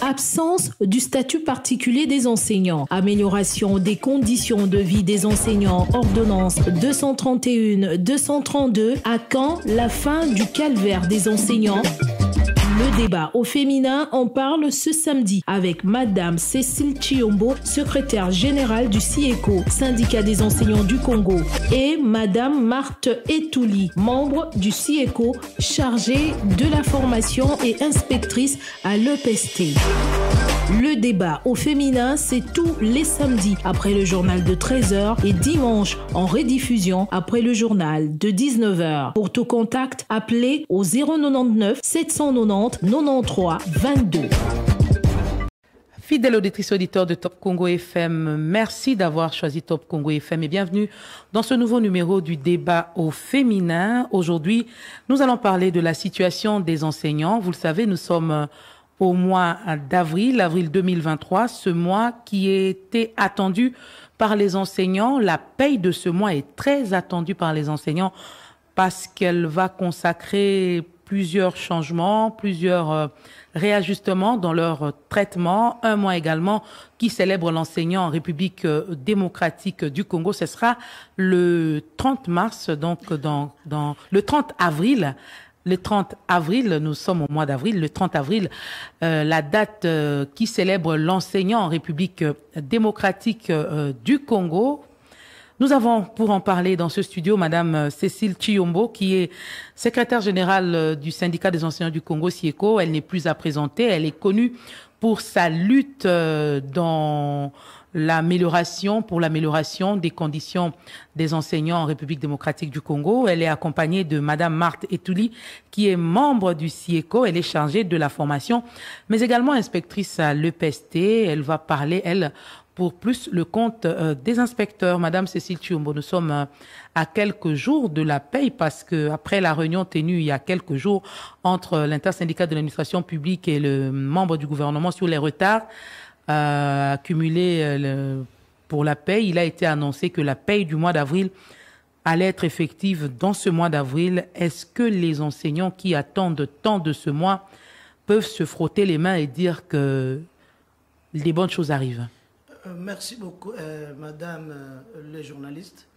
Absence du statut particulier des enseignants. Amélioration des conditions de vie des enseignants. Ordonnance 231-232. À quand la fin du calvaire des enseignants? Le débat au féminin en parle ce samedi avec Madame Cécile Chiombo, secrétaire générale du SIECO, syndicat des enseignants du Congo, et Madame Marthe Etouli, membre du SIECO, chargée de la formation et inspectrice à l'EPST. Le débat au féminin, c'est tous les samedis après le journal de 13h et dimanche en rediffusion après le journal de 19h. Pour tout contact, appelez au 099 790 93 22. Fidèles auditrices et auditeurs de Top Congo FM, merci d'avoir choisi Top Congo FM et bienvenue dans ce nouveau numéro du débat au féminin. Aujourd'hui, nous allons parler de la situation des enseignants. Vous le savez, nous sommes au mois d'avril, avril 2023, ce mois qui était attendu par les enseignants. La paye de ce mois est très attendue par les enseignants parce qu'elle va consacrer plusieurs changements, plusieurs réajustements dans leur traitement. Un mois également qui célèbre l'enseignant en République démocratique du Congo. Ce sera le 30 mars, donc dans le 30 avril. Le 30 avril, nous sommes au mois d'avril, le 30 avril, la date qui célèbre l'enseignant en République démocratique du Congo. Nous avons pour en parler dans ce studio Madame Cécile Chiombo, qui est secrétaire générale du syndicat des enseignants du Congo, SIECO. Elle n'est plus à présenter, elle est connue pour sa lutte pour l'amélioration des conditions des enseignants en République démocratique du Congo. Elle est accompagnée de Madame Marthe Etouli, qui est membre du SIECO. Elle est chargée de la formation, mais également inspectrice à l'EPST. Elle va parler, elle, pour plus le compte des inspecteurs. Madame Cécile Chiombo, nous sommes à quelques jours de la paye parce que après la réunion tenue il y a quelques jours entre l'intersyndicat de l'administration publique et le membre du gouvernement sur les retards accumulés pour la paye, il a été annoncé que la paye du mois d'avril allait être effective dans ce mois d'avril. Est-ce que les enseignants qui attendent tant de ce mois peuvent se frotter les mains et dire que des bonnes choses arrivent? Merci beaucoup, Madame les journalistes.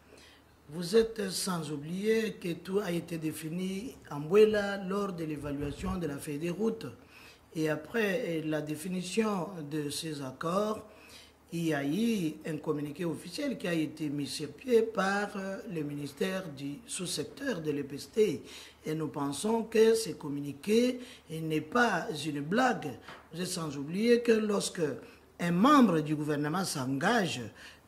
Vous êtes sans oublier que tout a été défini en Bouela lors de l'évaluation de la feuille de route. Et après la définition de ces accords, il y a eu un communiqué officiel qui a été mis sur pied par le ministère du sous-secteur de l'EPST. Et nous pensons que ce communiqué n'est pas une blague. Vous êtes sans oublier que lorsque un membre du gouvernement s'engage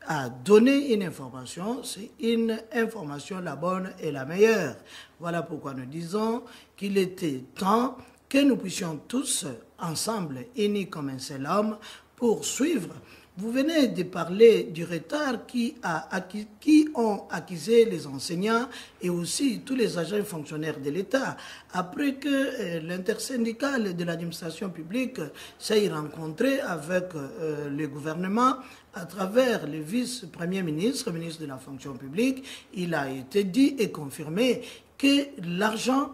à donner une information, c'est une information la bonne et la meilleure. Voilà pourquoi nous disons qu'il était temps que nous puissions tous, ensemble, unis comme un seul homme, poursuivre. Vous venez de parler du retard qui ont accusé les enseignants et aussi tous les agents et fonctionnaires de l'État. Après que l'intersyndicale de l'administration publique s'est rencontré avec le gouvernement à travers le vice-premier ministre, ministre de la fonction publique, il a été dit et confirmé que l'argent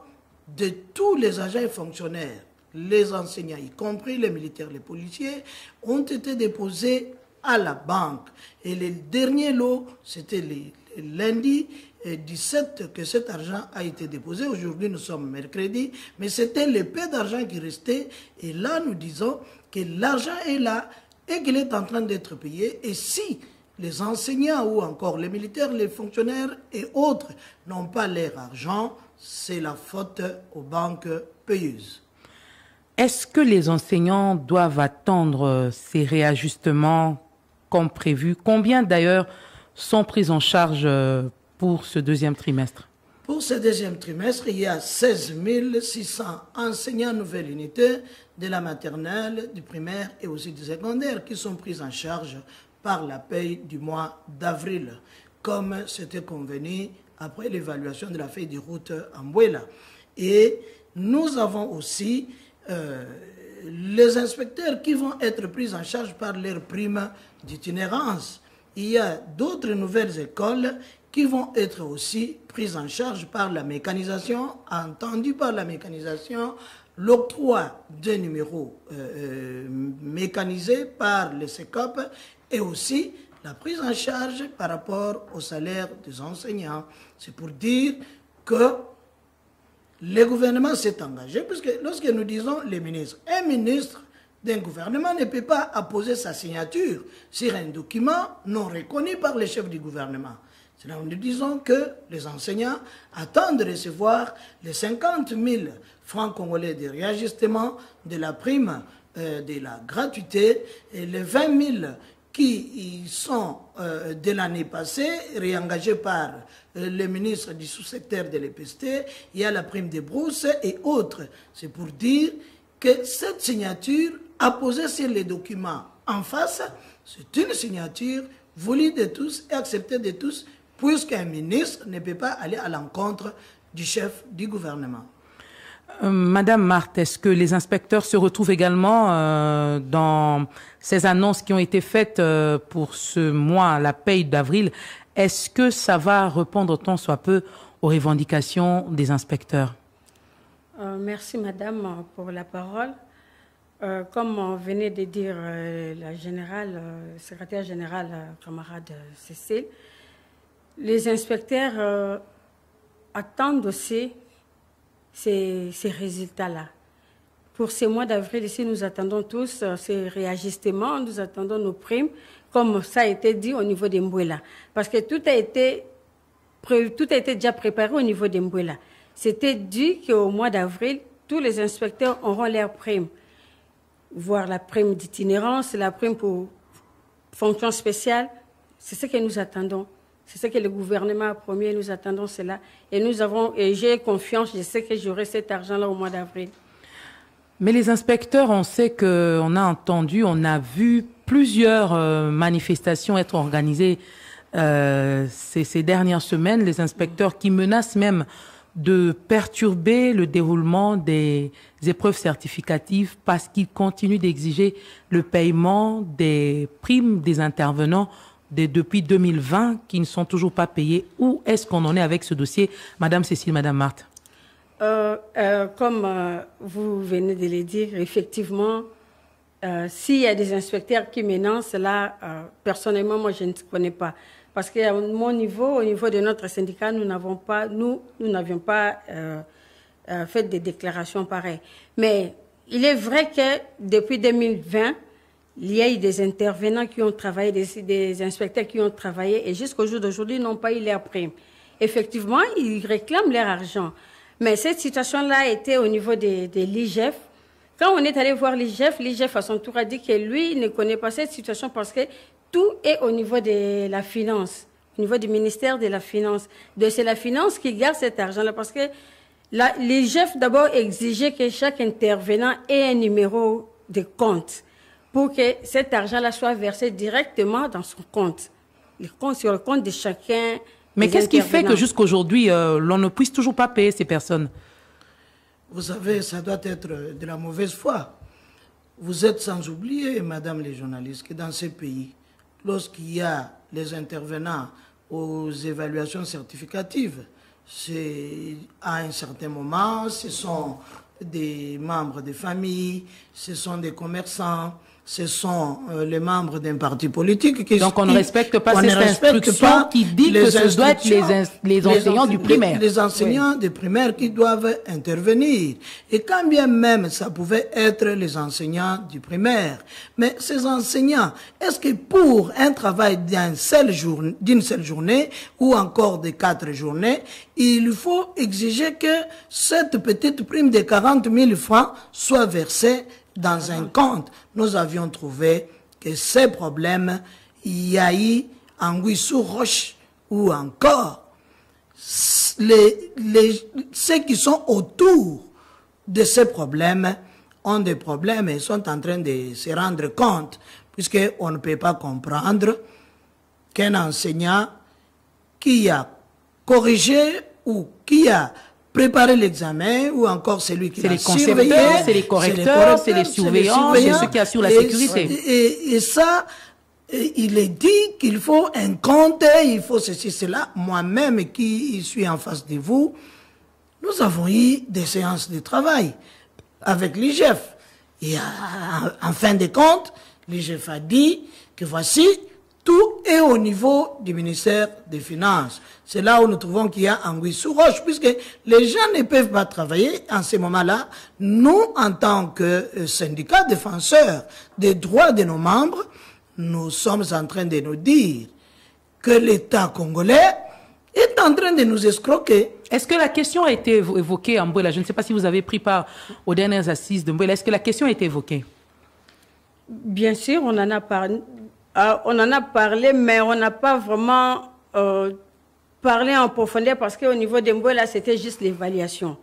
de tous les agents et fonctionnaires, les enseignants, y compris les militaires, les policiers, ont été déposés à la banque. Et le dernier lot, c'était le lundi 17 que cet argent a été déposé. Aujourd'hui, nous sommes mercredi, mais c'était le peu d'argent qui restait. Et là, nous disons que l'argent est là et qu'il est en train d'être payé. Et si les enseignants ou encore les militaires, les fonctionnaires et autres n'ont pas leur argent, c'est la faute aux banques payeuses. Est-ce que les enseignants doivent attendre ces réajustements comme prévu? Combien d'ailleurs sont pris en charge pour ce deuxième trimestre? Pour ce deuxième trimestre, il y a 16 600 enseignants nouvelle unité de la maternelle, du primaire et aussi du secondaire qui sont pris en charge par la paye du mois d'avril, comme c'était convenu après l'évaluation de la feuille de route en Bouela. Et nous avons aussi les inspecteurs qui vont être pris en charge par leurs primes d'itinérance. Il y a d'autres nouvelles écoles qui vont être aussi prises en charge par la mécanisation, entendu par la mécanisation, l'octroi de numéros mécanisés par le SECOP et aussi la prise en charge par rapport au salaire des enseignants. C'est pour dire que le gouvernement s'est engagé, puisque lorsque nous disons les ministres, un ministre d'un gouvernement ne peut pas apposer sa signature sur un document non reconnu par les chefs du gouvernement. C'est là où nous disons que les enseignants attendent de recevoir les 50 000 francs congolais de réajustement, de la prime, de la gratuité, et les 20 000 qui sont de l'année passée réengagés par le ministre du sous-secteur de l'EPST. Il y a la prime des brousses et autres. C'est pour dire que cette signature apposée sur les documents en face, c'est une signature voulue de tous et acceptée de tous, puisqu'un ministre ne peut pas aller à l'encontre du chef du gouvernement. Madame Marthe, est-ce que les inspecteurs se retrouvent également dans ces annonces qui ont été faites pour ce mois, la paye d'avril? Est-ce que ça va répondre tant soit peu aux revendications des inspecteurs? Merci Madame pour la parole. Comme venait de dire la générale, secrétaire générale, camarade Cécile, les inspecteurs attendent aussi ces résultats-là. Pour ce mois d'avril, ici, nous attendons tous ces réajustements, nous attendons nos primes, comme ça a été dit au niveau d'Mbouela. Parce que tout a été déjà préparé au niveau d'Mbouela. C'était dit qu'au mois d'avril, tous les inspecteurs auront leurs primes. Voire la prime d'itinérance, la prime pour fonction spéciale. C'est ce que nous attendons. C'est ce que le gouvernement a promis, nous attendons cela. Et j'ai confiance, je sais que j'aurai cet argent-là au mois d'avril. Mais les inspecteurs, on sait qu'on a entendu, on a vu plusieurs manifestations être organisées ces dernières semaines. Les inspecteurs qui menacent même de perturber le déroulement des épreuves certificatives parce qu'ils continuent d'exiger le paiement des primes des intervenants depuis 2020 qui ne sont toujours pas payés. Où est-ce qu'on en est avec ce dossier, Madame Cécile, Madame Marthe? Comme vous venez de le dire, effectivement, s'il y a des inspecteurs qui menacent, là, personnellement, moi, je ne connais pas. Parce qu'à mon niveau, au niveau de notre syndicat, nous n'avions pas fait des déclarations pareilles. Mais il est vrai que depuis 2020, il y a eu des intervenants qui ont travaillé, des inspecteurs qui ont travaillé et jusqu'au jour d'aujourd'hui n'ont pas eu leur prime. Effectivement, ils réclament leur argent. Mais cette situation-là était au niveau de l'IGF. Quand on est allé voir l'IGF à son tour a dit que lui, il ne connaît pas cette situation parce que tout est au niveau de la finance, au niveau du ministère de la Finance. C'est la finance qui garde cet argent-là parce que l'IGF d'abord exigeait que chaque intervenant ait un numéro de compte pour que cet argent-là soit versé directement dans son compte, sur le compte de chacun. Mais qu'est-ce qui fait que jusqu'aujourd'hui, l'on ne puisse toujours pas payer ces personnes? Vous savez, ça doit être de la mauvaise foi. Vous êtes sans oublier, madame les journalistes, que dans ces pays, lorsqu'il y a les intervenants aux évaluations certificatives, c'est à un certain moment, ce sont des membres de famille, ce sont des commerçants, ce sont les membres d'un parti politique qui... Donc on ne respecte pas cette instruction qui dit que ce doit être les enseignants du primaire. Les enseignants du primaire qui doivent intervenir. Et quand bien même ça pouvait être les enseignants du primaire. Mais ces enseignants, est-ce que pour un travail d'une seule journée ou encore de 4 journées, il faut exiger que cette petite prime de 40 000 francs soit versée dans un compte? Nous avions trouvé que ces problèmes, il y a eu en Guissou-Roche ou encore ceux qui sont autour de ces problèmes ont des problèmes et sont en train de se rendre compte, puisqu'on ne peut pas comprendre qu'un enseignant qui a corrigé ou qui a préparer l'examen ou encore celui qui l'a surveillé. C'est les correcteurs, c'est les surveillants, c'est ceux qui assurent la sécurité. Et ça, il est dit qu'il faut un compte, il faut ceci, cela. Moi-même qui suis en face de vous, nous avons eu des séances de travail. avec l'IGF. Et en fin de compte, l'IGF a dit que voici, tout est au niveau du ministère des Finances. C'est là où nous trouvons qu'il y a anguille sous roche, puisque les gens ne peuvent pas travailler en ce moment-là. Nous, en tant que syndicat défenseur des droits de nos membres, nous sommes en train de nous dire que l'État congolais est en train de nous escroquer. Est-ce que la question a été évoquée à Mbouela? Je ne sais pas si vous avez pris part aux dernières assises de Mbouela. Est-ce que la question a été évoquée? Bien sûr, on en a parlé. On en a parlé, mais on n'a pas vraiment parlé en profondeur parce qu'au niveau de Mbouela, c'était juste l'évaluation.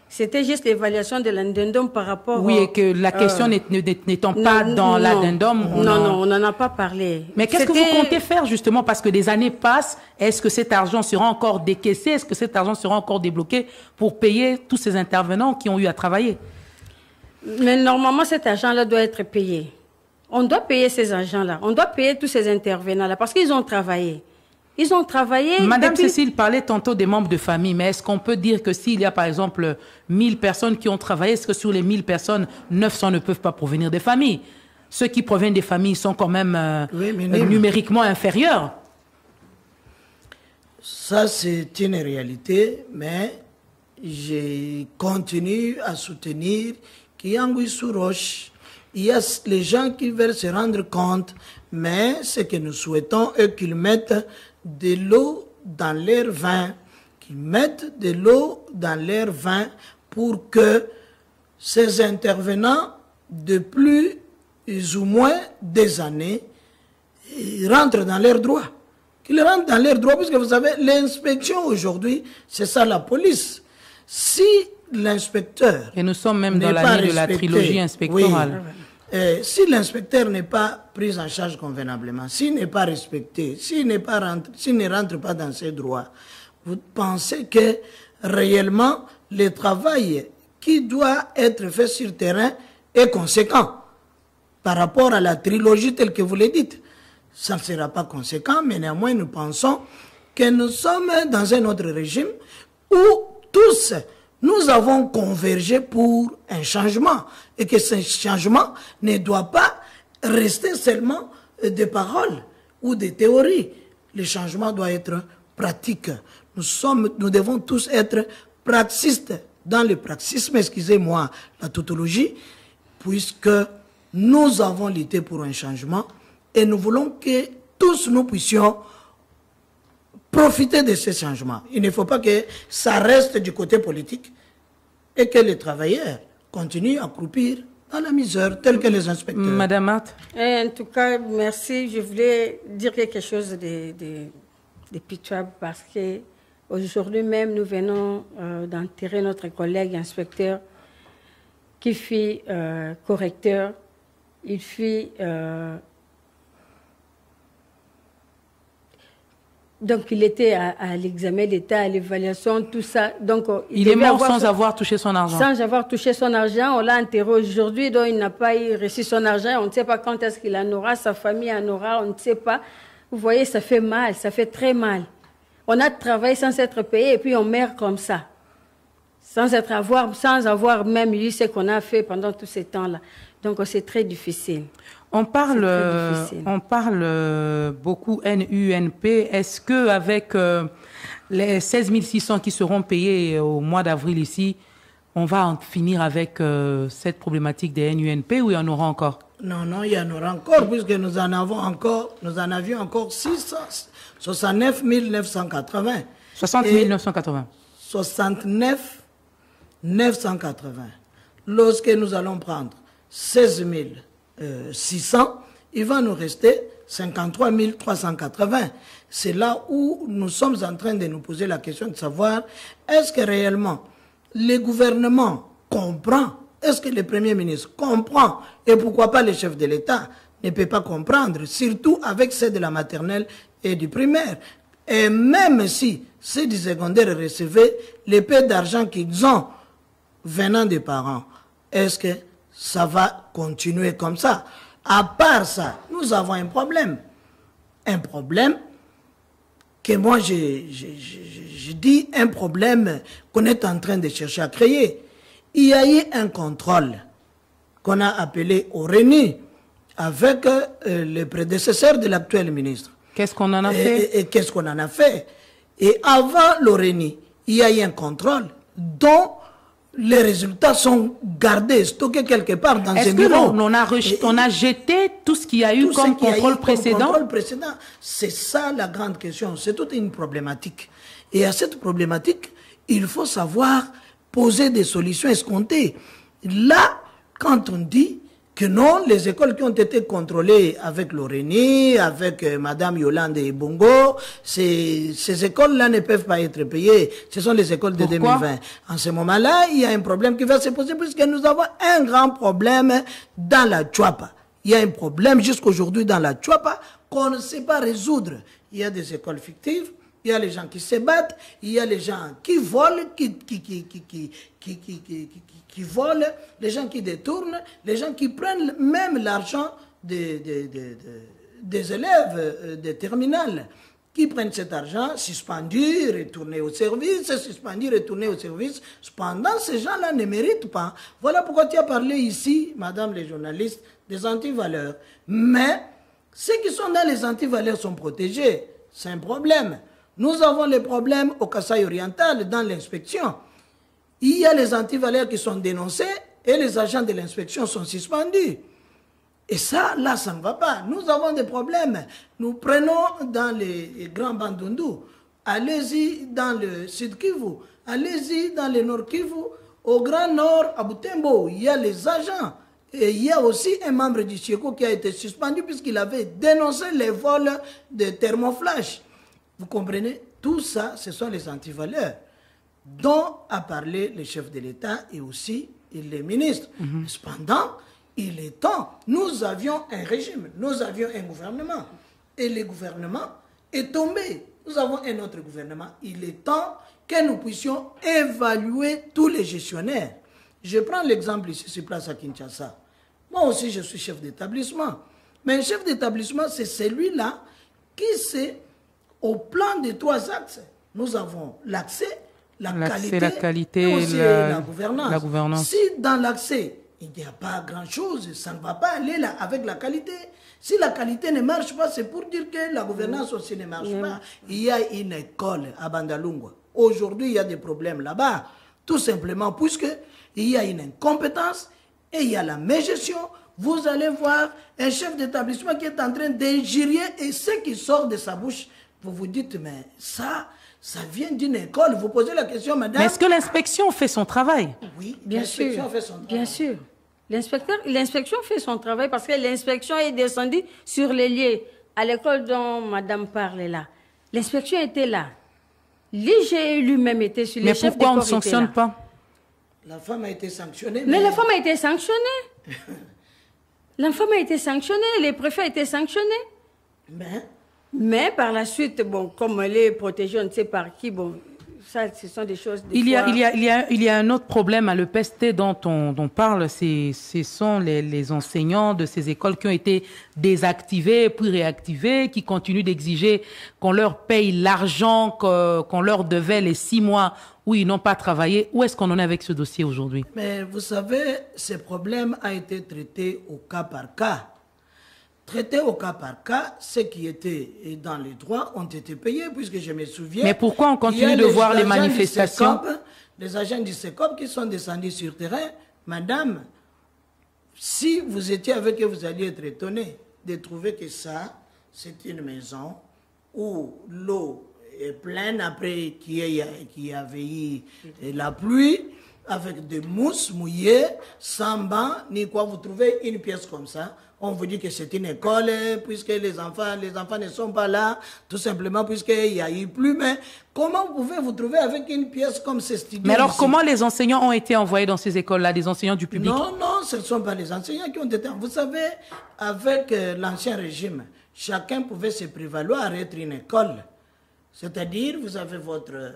C'était juste l'évaluation de l'addendum par rapport Oui, et que la question n'étant pas dans l'addendum... Non, on n'en a pas parlé. Mais qu'est-ce que vous comptez faire justement? Parce que des années passent, est-ce que cet argent sera encore décaissé? Est-ce que cet argent sera encore débloqué pour payer tous ces intervenants qui ont eu à travailler? Mais normalement, cet argent-là doit être payé. On doit payer ces agents-là. On doit payer tous ces intervenants-là parce qu'ils ont travaillé. Ils ont travaillé... Madame Cécile parlait tantôt des membres de famille, mais est-ce qu'on peut dire que s'il y a par exemple 1000 personnes qui ont travaillé, est-ce que sur les 1000 personnes, 900 ne peuvent pas provenir des familles? Ceux qui proviennent des familles sont quand même numériquement inférieurs. Ça, c'est une réalité, mais je continue à soutenir qu'il y a anguille sous roche. Il y a les gens qui veulent se rendre compte, mais ce que nous souhaitons est qu'ils mettent de l'eau dans leur vin, qu'ils mettent de l'eau dans leur vin pour que ces intervenants de plus ou moins des années rentrent dans leurs droits. Qu'ils rentrent dans leurs droits, puisque vous savez, l'inspection aujourd'hui, c'est ça la police. Si l'inspecteur... Et nous sommes même dans l'année de la trilogie inspectorale. Oui. Si l'inspecteur n'est pas pris en charge convenablement, s'il n'est pas respecté, s'il ne rentre pas dans ses droits, vous pensez que réellement le travail qui doit être fait sur le terrain est conséquent par rapport à la trilogie telle que vous le dites? Ça ne sera pas conséquent, mais néanmoins nous pensons que nous sommes dans un autre régime où tous nous avons convergé pour un changement et que ce changement ne doit pas rester seulement des paroles ou des théories. Le changement doit être pratique. Nous devons tous être praxistes dans le praxisme, excusez-moi la tautologie, puisque nous avons lutté pour un changement et nous voulons que tous nous puissions profiter de ce changement. Il ne faut pas que ça reste du côté politique et que les travailleurs continuent à croupir dans la misère, tels que les inspecteurs. Madame Marthe. En tout cas, merci. Je voulais dire quelque chose de pitoyable parce que aujourd'hui même, nous venons d'enterrer notre collègue inspecteur qui fut correcteur. Il fut... Donc, il était à l'examen d'État, à l'évaluation, tout ça. Donc, il est mort sans avoir touché son argent. Sans avoir touché son argent. On l'a enterré aujourd'hui, donc il n'a pas reçu son argent. On ne sait pas quand est-ce qu'il en aura, sa famille en aura, on ne sait pas. Vous voyez, ça fait mal, ça fait très mal. On a travaillé sans être payé et puis on meurt comme ça. Sans avoir même eu ce qu'on a fait pendant tous ces temps-là. Donc, c'est très difficile. On parle beaucoup NUNP. Est-ce que avec les 16 600 qui seront payés au mois d'avril ici, on va en finir avec cette problématique des NUNP ou il y en aura encore? Non, il y en aura encore, puisque nous en avions encore 69 980. 60 980. 69 980. Lorsque nous allons prendre 16 600, il va nous rester 53 380. C'est là où nous sommes en train de nous poser la question de savoir est-ce que réellement le gouvernement comprend, est-ce que le Premier ministre comprend, et pourquoi pas le chef de l'État ne peut pas comprendre, surtout avec ceux de la maternelle et du primaire. Et même si ceux du secondaire recevaient les peu d'argent qu'ils ont venant des parents, est-ce que ça va continuer comme ça? À part ça, nous avons un problème. Un problème que moi, je dis un problème qu'on est en train de chercher à créer. il y a eu un contrôle qu'on a appelé ORENI avec le prédécesseur de l'actuel ministre. Qu'est-ce qu'on en a fait? Et qu'est-ce qu'on en a fait? Et avant l'ORENI, il y a eu un contrôle dont les résultats sont gardés, stockés quelque part dans un bureau. Est-ce qu'on a jeté tout ce qu'il y a eu comme contrôle précédent? C'est ça la grande question. C'est toute une problématique. Et à cette problématique, il faut savoir poser des solutions escomptées. Là, quand on dit que non, les écoles qui ont été contrôlées avec l'ORENI, avec Madame Yolande et Bongo, ces écoles-là ne peuvent pas être payées. Ce sont les écoles de 2020. En ce moment-là, il y a un problème qui va se poser puisque nous avons un grand problème dans la Tchouapa. Il y a un problème jusqu'aujourd'hui dans la Tchouapa qu'on ne sait pas résoudre. Il y a des écoles fictives. Il y a les gens qui se battent, il y a les gens qui volent, qui volent, les gens qui détournent, les gens qui prennent même l'argent des élèves des terminales, qui prennent cet argent, suspendus, retournés au service, suspendus, retournés au service. Cependant, ces gens-là ne méritent pas. Voilà pourquoi tu as parlé ici, madame les journalistes, des antivaleurs. Mais ceux qui sont dans les antivaleurs sont protégés. C'est un problème. Nous avons les problèmes au Kasaï oriental dans l'inspection. Il y a les antivaleurs qui sont dénoncés et les agents de l'inspection sont suspendus. Et ça, là, ça ne va pas. Nous avons des problèmes. Nous prenons dans les grands Bandundu. Allez-y dans le Sud Kivu. Allez-y dans le Nord Kivu. Au Grand Nord, à Butembo, il y a les agents. Et il y a aussi un membre du Sieko qui a été suspendu puisqu'il avait dénoncé les vols de thermoflash. Vous comprenez? Tout ça, ce sont les antivaleurs dont a parlé le chef de l'État et aussi les ministres. Cependant, il est temps. Nous avions un régime, nous avions un gouvernement. Et le gouvernement est tombé. Nous avons un autre gouvernement. Il est temps que nous puissions évaluer tous les gestionnaires. Je prends l'exemple ici sur place à Kinshasa. Moi aussi, je suis chef d'établissement. Mais un chef d'établissement, c'est celui-là qui sait, au plan des 3 axes, nous avons l'accès, la qualité et aussi la gouvernance. Si dans l'accès, il n'y a pas grand-chose, ça ne va pas aller là avec la qualité. Si la qualité ne marche pas, c'est pour dire que la gouvernance aussi ne marche pas. Il y a une école à Bandalungwa. Aujourd'hui, il y a des problèmes là-bas. Tout simplement puisqu'il y a une incompétence et il y a la mégestion. Vous allez voir un chef d'établissement qui est en train d'injurier et ce qui sort de sa bouche, vous vous dites, mais ça vient d'une école. Vous posez la question, madame. Mais est-ce que l'inspection fait son travail? Oui, bien sûr. Fait son travail. Bien sûr. L'inspection fait son travail parce que l'inspection est descendue sur les lieux. À l'école dont madame parle là. L'inspection était là. L'IGE lui-même était sur les chefs de corps. Mais pourquoi on ne sanctionne pas? La femme a été sanctionnée. Mais la femme a été sanctionnée. La femme a été sanctionnée. Les préfets ont été sanctionnés. Mais par la suite, bon, comme elle est protégée, on ne sait par qui, bon, ça, ce sont des choses... Il y a un autre problème à l'EPST dont on parle, ce sont les enseignants de ces écoles qui ont été désactivés, puis réactivés, qui continuent d'exiger qu'on leur paye l'argent qu'on leur devait les 6 mois où ils n'ont pas travaillé. Où est-ce qu'on en est avec ce dossier aujourd'hui? Mais vous savez, ce problème a été traité au cas par cas. Traité au cas par cas, ceux qui étaient dans les droits ont été payés, puisque je me souviens... Mais pourquoi on continue de voir les manifestations? Les agents du SECOP qui sont descendus sur terrain, madame, si vous étiez avec eux, vous alliez être étonné de trouver que ça, c'est une maison où l'eau est pleine après qu'il y avait eu la pluie, avec des mousses mouillées, sans banc, ni quoi. Vous trouvez une pièce comme ça, on vous dit que c'est une école, puisque les enfants ne sont pas là, tout simplement puisqu'il y a eu plus. Mais comment vous pouvez vous trouver avec une pièce comme ce studio? Mais alors, comment les enseignants ont été envoyés dans ces écoles-là, des enseignants du public? Non, ce ne sont pas les enseignants qui ont été... Vous savez, avec l'ancien régime, chacun pouvait se prévaloir d'être une école. C'est-à-dire, vous avez votre...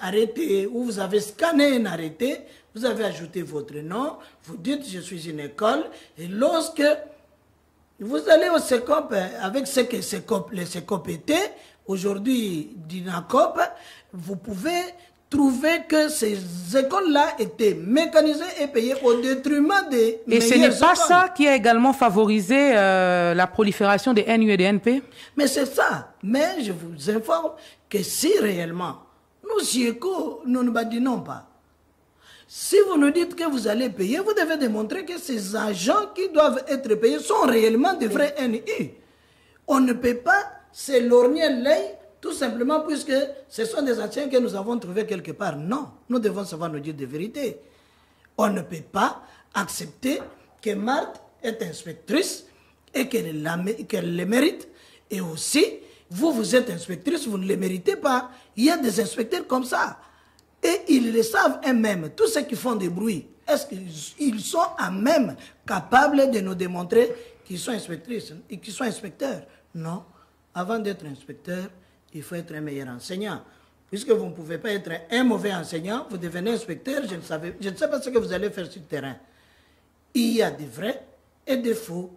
arrêté, ou vous avez scanné un arrêté, vous avez ajouté votre nom, vous dites je suis une école, et lorsque vous allez au SECOP, avec ce que les SECOP étaient, aujourd'hui d'INACOP, vous pouvez trouvé que ces écoles-là étaient mécanisées et payées au détriment des Et ce n'est pas ça qui a également favorisé la prolifération des NU et des NP? Mais c'est ça. Mais je vous informe que si réellement, nous, SIECO, nous ne badinons pas. Si vous nous dites que vous allez payer, vous devez démontrer que ces agents qui doivent être payés sont réellement des vrais NU. On ne peut pas se lorgner l'œil tout simplement puisque ce sont des anciens que nous avons trouvés quelque part. Non, nous devons savoir nous dire des vérités. On ne peut pas accepter que Marthe est inspectrice et qu'elle le mérite. Et aussi, vous êtes inspectrice, vous ne le méritez pas. Il y a des inspecteurs comme ça. Et ils le savent eux-mêmes. Tous ceux qui font des bruits, est-ce qu'ils sont à même capables de nous démontrer qu'ils sont inspectrices et qu'ils sont inspecteurs? Non. Avant d'être inspecteur, il faut être un meilleur enseignant. Puisque vous ne pouvez pas être un mauvais enseignant, vous devenez inspecteur, je ne sais pas ce que vous allez faire sur le terrain. Il y a des vrais et des faux.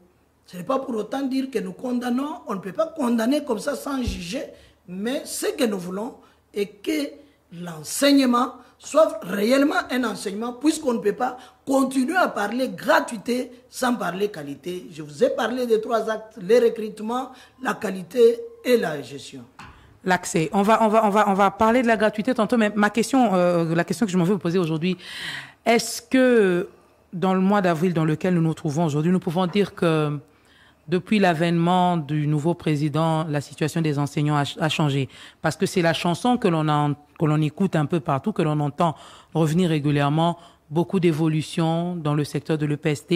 Ce n'est pas pour autant dire que nous condamnons, on ne peut pas condamner comme ça sans juger, mais ce que nous voulons est que l'enseignement soit réellement un enseignement, puisqu'on ne peut pas continuer à parler gratuité sans parler qualité. Je vous ai parlé des 3 actes, les recrutements, la qualité et la gestion. L'accès. On va parler de la gratuité tantôt, mais ma question, la question que je m'en vais vous poser aujourd'hui, est-ce que dans le mois d'avril dans lequel nous nous trouvons aujourd'hui, nous pouvons dire que depuis l'avènement du nouveau président, la situation des enseignants a changé? Parce que c'est la chanson que l'on écoute un peu partout, que l'on entend revenir régulièrement, beaucoup d'évolutions dans le secteur de l'EPST.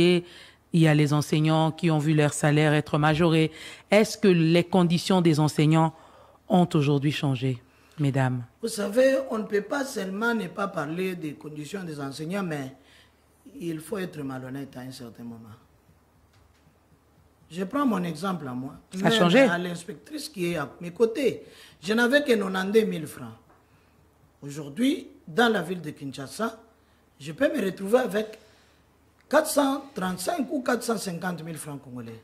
Il y a les enseignants qui ont vu leur salaire être majoré. Est-ce que les conditions des enseignants ont aujourd'hui changé, mesdames? Vous savez, on ne peut pas seulement ne pas parler des conditions des enseignants, mais il faut être malhonnête à un certain moment. Je prends mon exemple à moi. Ça a changé? À l'inspectrice qui est à mes côtés. Je n'avais que 92 000 francs. Aujourd'hui, dans la ville de Kinshasa, je peux me retrouver avec 435 ou 450 000 francs congolais.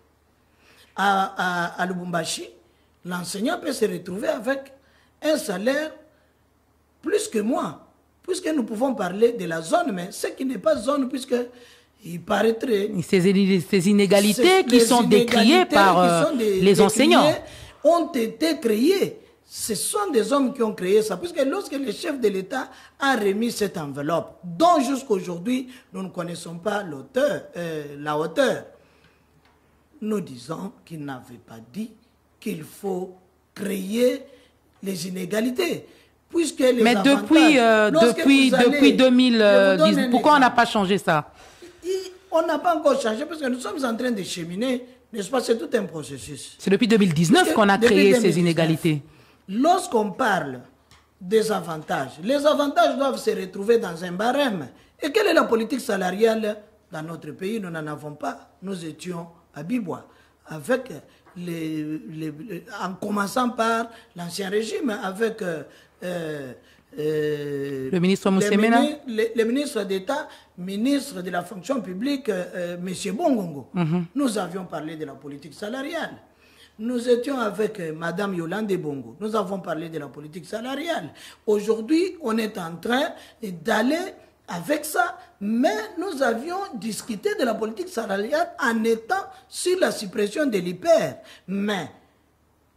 À Lubumbashi, l'enseignant peut se retrouver avec un salaire plus que moi, puisque nous pouvons parler de la zone, mais ce qui n'est pas zone, puisque il paraîtrait... Ces inégalités qui sont décriées par les enseignants ont été créées. Ce sont des hommes qui ont créé ça, puisque lorsque le chef de l'État a remis cette enveloppe, dont jusqu'à aujourd'hui, nous ne connaissons pas la hauteur, nous disons qu'il n'avait pas dit qu'il faut créer les inégalités. Puisque les mais depuis 2010, pourquoi on n'a pas changé ça? On n'a pas encore changé parce que nous sommes en train de cheminer, n'est-ce pas? C'est tout un processus. C'est depuis 2019 qu'on a créé ces inégalités. Lorsqu'on parle des avantages, les avantages doivent se retrouver dans un barème. Et quelle est la politique salariale dans notre pays? Nous n'en avons pas. Nous étions à Bibois, avec en commençant par l'ancien régime, avec le ministre Moussemena, le ministre d'État, ministre de la fonction publique, M. Bongongo. Nous avions parlé de la politique salariale. Nous étions avec Mme Yolande Bongo. Nous avons parlé de la politique salariale. Aujourd'hui, on est en train d'aller avec ça, mais nous avions discuté de la politique salariale en étant sur la suppression de l'hyper. Mais,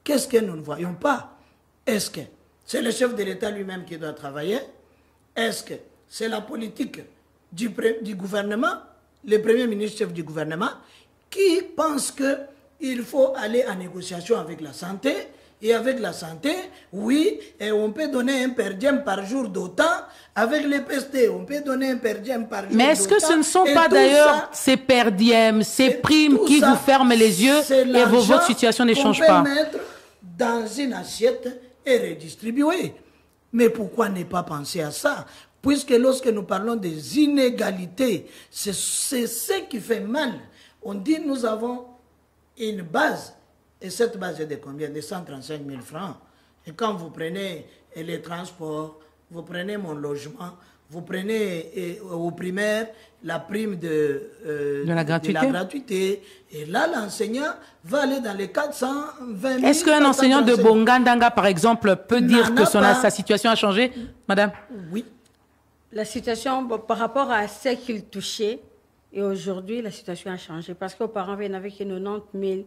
qu'est-ce que nous ne voyons pas? Est-ce que c'est le chef de l'État lui-même qui doit travailler? Est-ce que c'est la politique du gouvernement, le premier ministre chef du gouvernement, qui pense qu'il faut aller en négociation avec la santé? Et avec la santé, oui, et on peut donner un per diem par jour d'autant. Avec les PST, on peut donner un per diem par jour d'autant. Mais est-ce que ce ne sont pas d'ailleurs ces per diem, ces primes qui vous ferment les yeux et votre situation ne change pas? On peut mettre dans une assiette et redistribuer. Mais pourquoi ne pas penser à ça? Puisque lorsque nous parlons des inégalités, c'est ce qui fait mal. On dit nous avons une base. Et cette base est de combien? De 135 000 francs. Et quand vous prenez les transports, vous prenez mon logement, Vous prenez au primaire la prime de la gratuité. Et là, l'enseignant va aller dans les 420 000. Est-ce qu'un enseignant de Bongandanga, par exemple, peut dire que sa situation a changé, madame? Oui. La situation, par rapport à ce qu'il touchait, et aujourd'hui, la situation a changé. Parce qu'auparavant, il n'avait que 90 000,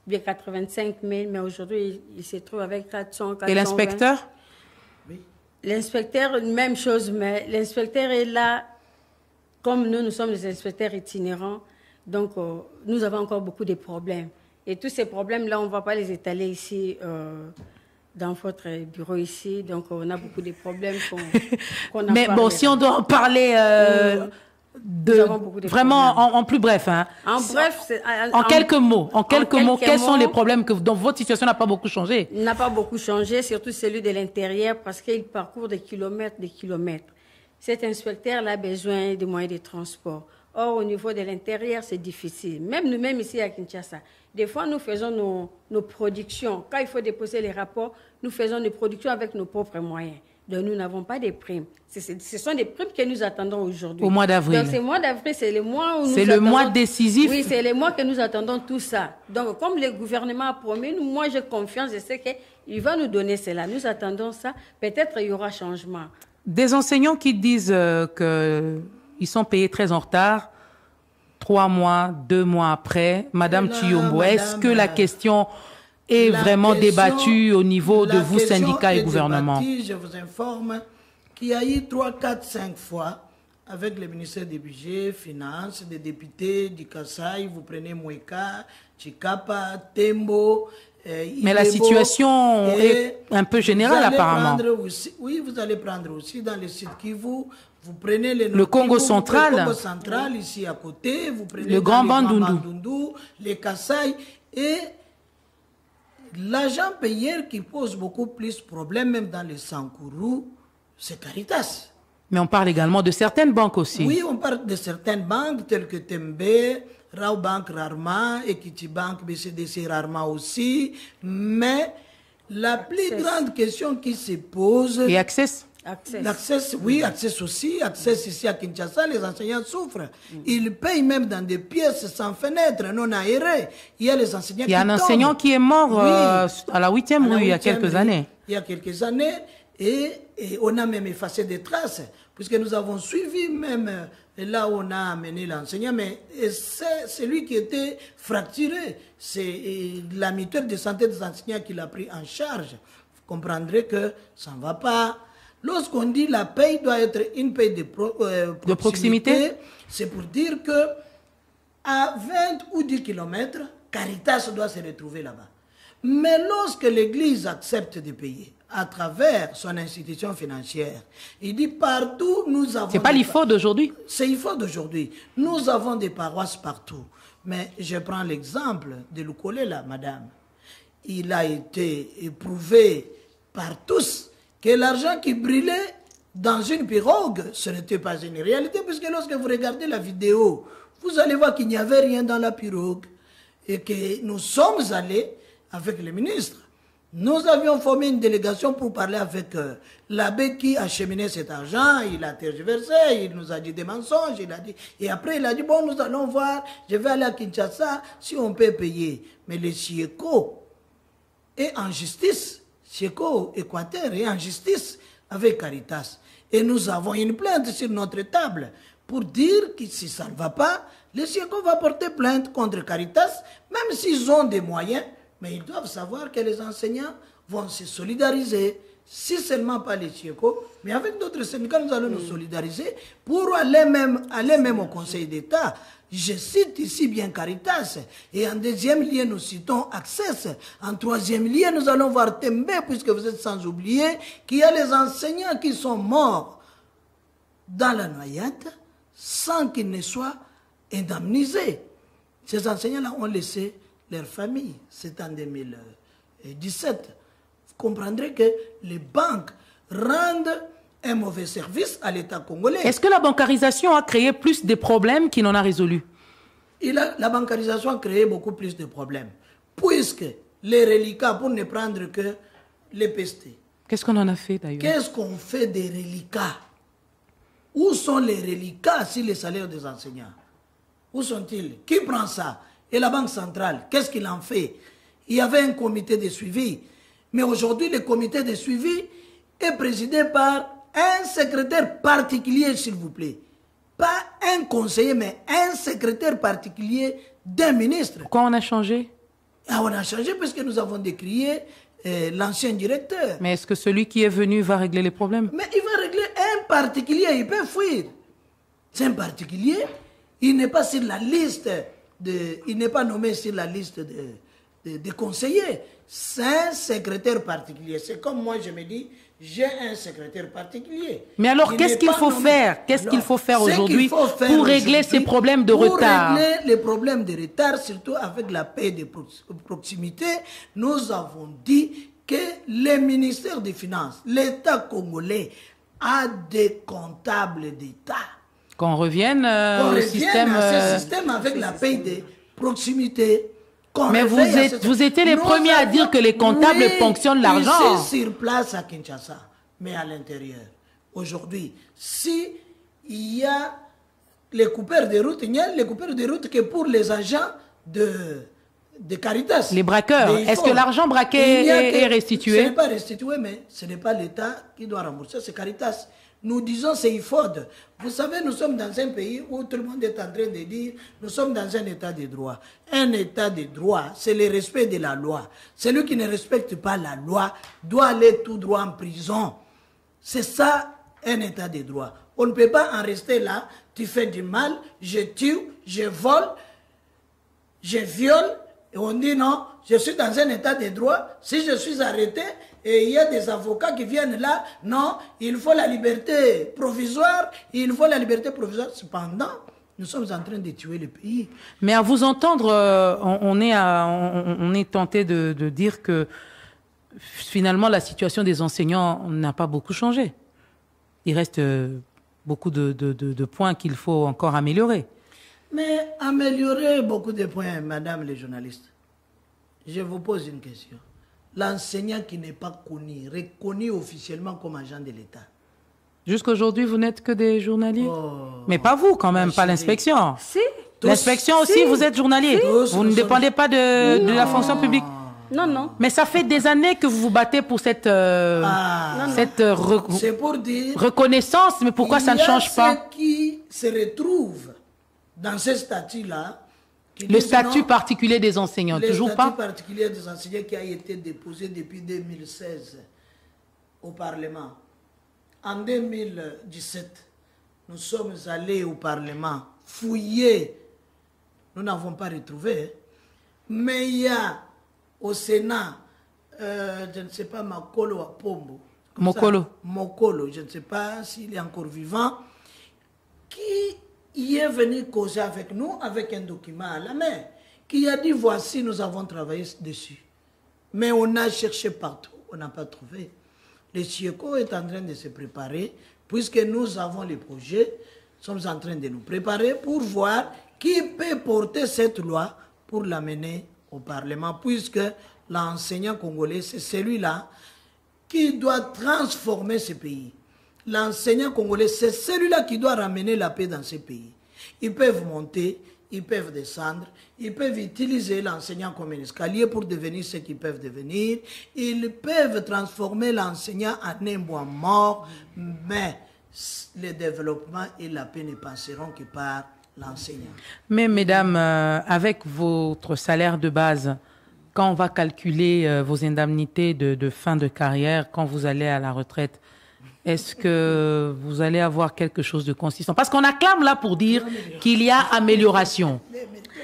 bien 85 000, mais aujourd'hui, il se trouve avec 400, 420. Et l'inspecteur? Oui. L'inspecteur, même chose, mais l'inspecteur est là, comme nous sommes des inspecteurs itinérants, donc nous avons encore beaucoup de problèmes. Et tous ces problèmes-là, on ne va pas les étaler ici, dans votre bureau ici. Donc, on a beaucoup de problèmes qu'on a. Mais bon, si on doit en parler vraiment en plus bref. Hein. En bref, en quelques mots. Quels sont les problèmes dont votre situation n'a pas beaucoup changé? N'a pas beaucoup changé, surtout celui de l'intérieur, parce qu'il parcourt des kilomètres, des kilomètres. Cet inspecteur a besoin de moyens de transport. Or, au niveau de l'intérieur, c'est difficile. Même nous-mêmes ici à Kinshasa, des fois, nous faisons nos productions. Quand il faut déposer les rapports, nous faisons des productions avec nos propres moyens. Donc, nous n'avons pas de primes. Ce sont des primes que nous attendons aujourd'hui. Au mois d'avril. Donc, ce mois d'avril, c'est le mois où nous attendons... C'est le mois décisif. Oui, c'est le mois que nous attendons tout ça. Donc, comme le gouvernement a promis, moi, j'ai confiance, je sais qu'il va nous donner cela. Nous attendons ça. Peut-être il y aura changement. Des enseignants qui disent qu'ils sont payés très en retard, 3 mois, 2 mois après. Madame Chiombo, est-ce que la question est vraiment débattue au niveau de vous, syndicats et gouvernement? Je vous informe qu'il y a eu 3, 4, 5 fois avec le ministère des Budgets, Finances, des députés du Kasaï. Vous prenez Moueka, Chikapa, Tembo. Mais la situation est un peu générale apparemment. Oui, vous allez prendre aussi dans le sud Kivu, vous prenez le Congo central. Le Congo central ici à côté, vous prenez le Grand Bandundu, les Kasaï et l'agent payeur qui pose beaucoup plus de problèmes, même dans les Sankourou, c'est Caritas. Mais on parle également de certaines banques aussi. Oui, on parle de certaines banques telles que Tembe, Rao Bank rarement, Equity Bank, BCDC rarement aussi. Mais la plus grande question qui se pose... Et Access? Access, oui, Access aussi. Access ici à Kinshasa, les enseignants souffrent. Ils payent même dans des pièces sans fenêtre, non aérées. Il y a les enseignants qui tombent. Il y a un enseignant qui est mort à la 8e rue il y a quelques années. Il y a quelques années. Et on a même effacé des traces, puisque nous avons suivi même là où on a amené l'enseignant, mais c'est lui qui était fracturé. C'est la mutuelle de santé des enseignants qui l'a pris en charge. Vous comprendrez que ça ne va pas. Lorsqu'on dit la paye doit être une paye de proximité, c'est pour dire que à 20 ou 10 kilomètres, Caritas doit se retrouver là-bas. Mais lorsque l'Église accepte de payer à travers son institution financière, il dit partout nous avons... C'est pas l'IFO d'aujourd'hui? C'est l'IFO d'aujourd'hui. Nous avons des paroisses partout. Mais je prends l'exemple de Lukole là, madame. Il a été éprouvé par tous que l'argent qui brûlait dans une pirogue, ce n'était pas une réalité, puisque lorsque vous regardez la vidéo, vous allez voir qu'il n'y avait rien dans la pirogue et que nous sommes allés avec le ministre. Nous avions formé une délégation pour parler avec l'abbé qui acheminait cet argent. Il a tergiversé, il nous a dit des mensonges, il a dit... Et après, il a dit, bon, nous allons voir, je vais aller à Kinshasa, si on peut payer. Mais le Sieko est en justice. Sieko, Équateur, est en justice avec Caritas. Et nous avons une plainte sur notre table pour dire que si ça ne va pas, le Sieko va porter plainte contre Caritas, même s'ils ont des moyens. Mais ils doivent savoir que les enseignants vont se solidariser, si seulement pas les Sieko, mais avec d'autres syndicats, nous allons nous solidariser pour aller même au Conseil d'État. Je cite ici bien Caritas. Et en deuxième lieu, nous citons Access. En troisième lieu, nous allons voir Tembe, puisque vous êtes sans oublier qu'il y a les enseignants qui sont morts dans la noyade sans qu'ils ne soient indemnisés. Ces enseignants-là ont laissé leur famille. C'est en 2017. Vous comprendrez que les banques rendent un mauvais service à l'État congolais. Est-ce que la bancarisation a créé plus de problèmes qu'il n'en a résolu? La bancarisation a créé beaucoup plus de problèmes. Puisque les reliquats, pour ne prendre que les pestés. Qu'est-ce qu'on en a fait d'ailleurs? Qu'est-ce qu'on fait des reliquats? Où sont les reliquats sur les salaires des enseignants? Où sont-ils? Qui prend ça? Et la Banque centrale, qu'est-ce qu'il en fait? Il y avait un comité de suivi. Mais aujourd'hui, le comité de suivi est présidé par un secrétaire particulier, s'il vous plaît. Pas un conseiller, mais un secrétaire particulier d'un ministre. Pourquoi on a changé? Ah, on a changé parce que nous avons décrié l'ancien directeur. Mais est-ce que celui qui est venu va régler les problèmes? Mais il va régler un particulier, il peut fuir. C'est un particulier, il n'est pas sur la liste, il n'est pas nommé sur la liste de conseillers. C'est un secrétaire particulier. C'est comme moi, je me dis, j'ai un secrétaire particulier. Mais alors, qu'est-ce qu'il faut faire? Qu'est-ce qu'il faut faire aujourd'hui pour régler ces problèmes de retard? Pour régler les problèmes de retard, surtout avec la paix de proximité, nous avons dit que le ministère des Finances, l'État congolais, a des comptables d'État. Qu'on revienne Qu'on au système... à ce système avec la paix de proximité. Mais vous étiez les premiers à dire que les comptables ponctionnent l'argent. Ici sur place à Kinshasa, mais à l'intérieur. Aujourd'hui, si il y a les coupeurs de route, il y a les coupeurs de route que pour les agents de Caritas. Les braqueurs. Est-ce que l'argent braqué est restitué? Ce n'est pas restitué, mais ce n'est pas l'État qui doit rembourser, c'est Caritas. Nous disons c'est IFOD. Vous savez, nous sommes dans un pays où tout le monde est en train de dire nous sommes dans un état de droit. Un état de droit, c'est le respect de la loi. Celui qui ne respecte pas la loi doit aller tout droit en prison. C'est ça, un état de droit. On ne peut pas en rester là. Tu fais du mal, je tue, je vole, je viole. Et on dit non, je suis dans un état de droit. Si je suis arrêté, et il y a des avocats qui viennent là, non, il faut la liberté provisoire, il faut la liberté provisoire. Cependant, nous sommes en train de tuer le pays. Mais à vous entendre, on est tenté de dire que finalement la situation des enseignants n'a pas beaucoup changé. Il reste beaucoup de points qu'il faut encore améliorer. Mais améliorer beaucoup de points, madame les journalistes. Je vous pose une question. L'enseignant qui n'est pas connu, reconnu officiellement comme agent de l'État. Jusqu'aujourd'hui, vous n'êtes que des journaliers. Mais pas vous quand même, pas l'inspection. Si. L'inspection aussi, vous êtes journalier. Vous ne dépendez pas de la fonction publique. Non, non. Mais ça fait des années que vous vous battez pour cette c'est pour dire, reconnaissance, mais pourquoi ça ne change pas? Ceux qui se retrouvent dans ce statut-là, le statut particulier des enseignants, toujours pas? Le statut particulier des enseignants qui a été déposé depuis 2016 au Parlement. En 2017, nous sommes allés au Parlement fouiller. Nous n'avons pas retrouvé. Mais il y a au Sénat, je ne sais pas, Makolo à Pombo. Mokolo. Mokolo, je ne sais pas s'il est encore vivant, qui il est venu causer avec nous, avec un document à la main, qui a dit, voici, nous avons travaillé dessus. Mais on a cherché partout, on n'a pas trouvé. Le SIECO est en train de se préparer, puisque nous avons les projets, nous sommes en train de nous préparer pour voir qui peut porter cette loi pour l'amener au Parlement, puisque l'enseignant congolais, c'est celui-là qui doit transformer ce pays. L'enseignant congolais, c'est celui-là qui doit ramener la paix dans ce pays. Ils peuvent monter, ils peuvent descendre, ils peuvent utiliser l'enseignant comme un escalier pour devenir ce qu'ils peuvent devenir. Ils peuvent transformer l'enseignant en un bois mort, mais le développement et la paix ne passeront que par l'enseignant. Mais mesdames, avec votre salaire de base, quand on va calculer vos indemnités de fin de carrière, quand vous allez à la retraite, est-ce que vous allez avoir quelque chose de consistant? Parce qu'on acclame là pour dire qu'il y a amélioration.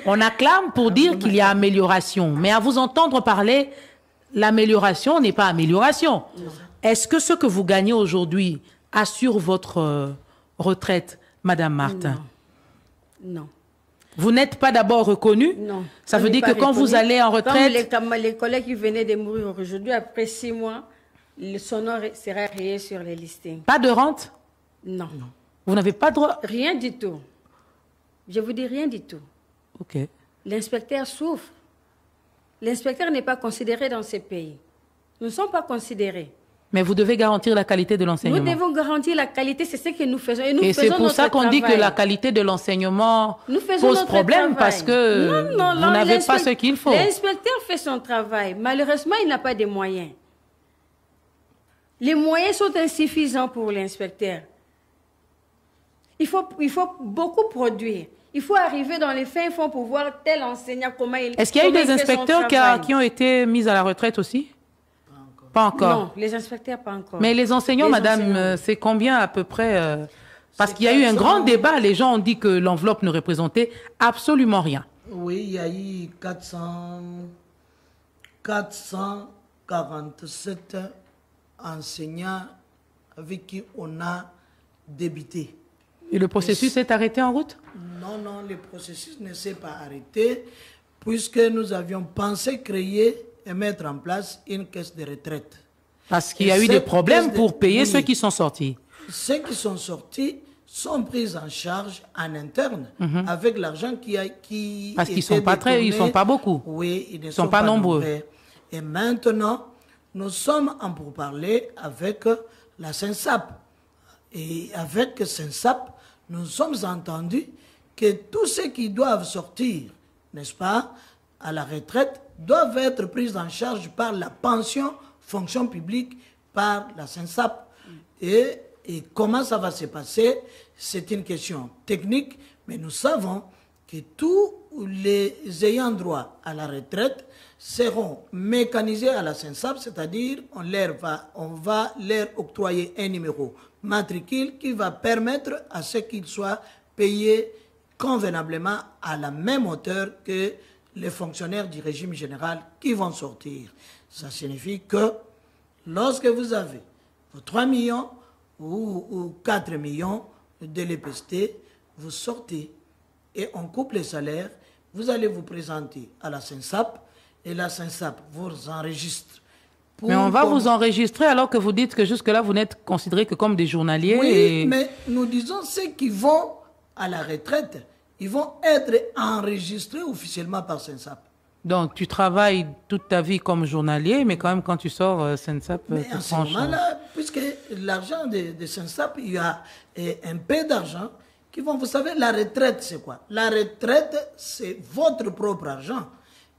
On acclame pour dire qu'il y a amélioration. Mais à vous entendre parler, l'amélioration n'est pas amélioration. Est-ce que ce que vous gagnez aujourd'hui assure votre retraite, Madame Martin? Non. Vous n'êtes pas d'abord reconnue? Non. Ça veut dire que quand vous allez en retraite... Comme les collègues qui venaient de mourir aujourd'hui, après 6 mois, son nom sera rayé sur les listings. Pas de rente? Non. Vous n'avez pas de droit? Rien du tout. Je vous dis rien du tout. Ok. L'inspecteur souffre. L'inspecteur n'est pas considéré dans ces pays. Nous ne sommes pas considérés. Mais vous devez garantir la qualité de l'enseignement. Nous devons garantir la qualité, c'est ce que nous faisons. Et c'est pour ça qu'on dit que la qualité de l'enseignement pose problème parce que vous n'avez pas ce qu'il faut. L'inspecteur fait son travail. Malheureusement, il n'a pas de moyens. Les moyens sont insuffisants pour l'inspecteur. Il faut beaucoup produire. Il faut arriver dans les fins fonds pour voir tel enseignant comment il... Est-ce qu'il y a eu des inspecteurs qui ont été mis à la retraite aussi? Pas encore. Non, les inspecteurs, pas encore. Mais les enseignants, madame, c'est combien à peu près parce qu'il y a eu un grand débat. Les gens ont dit que l'enveloppe ne représentait absolument rien. Oui, il y a eu 447 enseignants avec qui on a débuté. Et le processus est arrêté en route? Non, le processus ne s'est pas arrêté puisque nous avions pensé créer et mettre en place une caisse de retraite. Parce qu'il y a eu des problèmes pour payer ceux qui sont sortis. Ceux qui sont sortis sont pris en charge en interne avec l'argent qui parce qu'ils ne sont pas ils sont pas beaucoup. Oui, ils ne sont pas nombreux. Et maintenant, nous sommes en pourparlers avec la SENSAP. Et avec SENSAP, nous sommes entendus que tous ceux qui doivent sortir, n'est-ce pas, à la retraite, doivent être pris en charge par la pension fonction publique, par la SENSAP. Et comment ça va se passer? C'est une question technique, mais nous savons que tous les ayants droit à la retraite seront mécanisés à la SENSAP, c'est-à-dire on va leur octroyer un numéro matricule qui va permettre à ce qu'ils soient payés convenablement à la même hauteur que les fonctionnaires du régime général qui vont sortir. Ça signifie que lorsque vous avez vos 3 millions ou 4 millions de l'EPST, vous sortez et on coupe les salaires, vous allez vous présenter à la SENSAP et la SENSAP vous enregistre. Mais on va vous enregistrer alors que vous dites que jusque-là, vous n'êtes considérés que comme des journaliers. Oui, mais nous disons ceux qui vont à la retraite, ils vont être enregistrés officiellement par SENSAP. Donc, tu travailles toute ta vie comme journalier, mais quand même, quand tu sors, SENSAP mais en ce moment-là, puisque l'argent de SENSAP, il y a un peu d'argent qui vont... Vous savez, la retraite, c'est quoi? La retraite, c'est votre propre argent.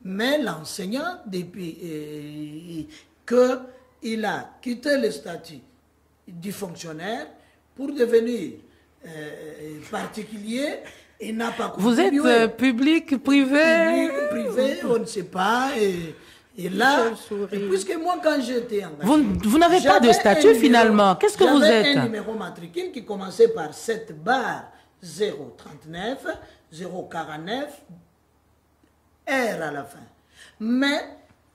Mais l'enseignant, depuis qu'il a quitté le statut du fonctionnaire pour devenir particulier, il n'a pas contribué. Vous êtes public, privé? Public, privé, on ne sait pas. Et là, puisque moi, quand j'étais engagé... Vous n'avez pas de statut finalement. Qu'est-ce que vous êtes? J'avais un numéro matricule qui commençait par 7 barres 039, 049, R à la fin. Mais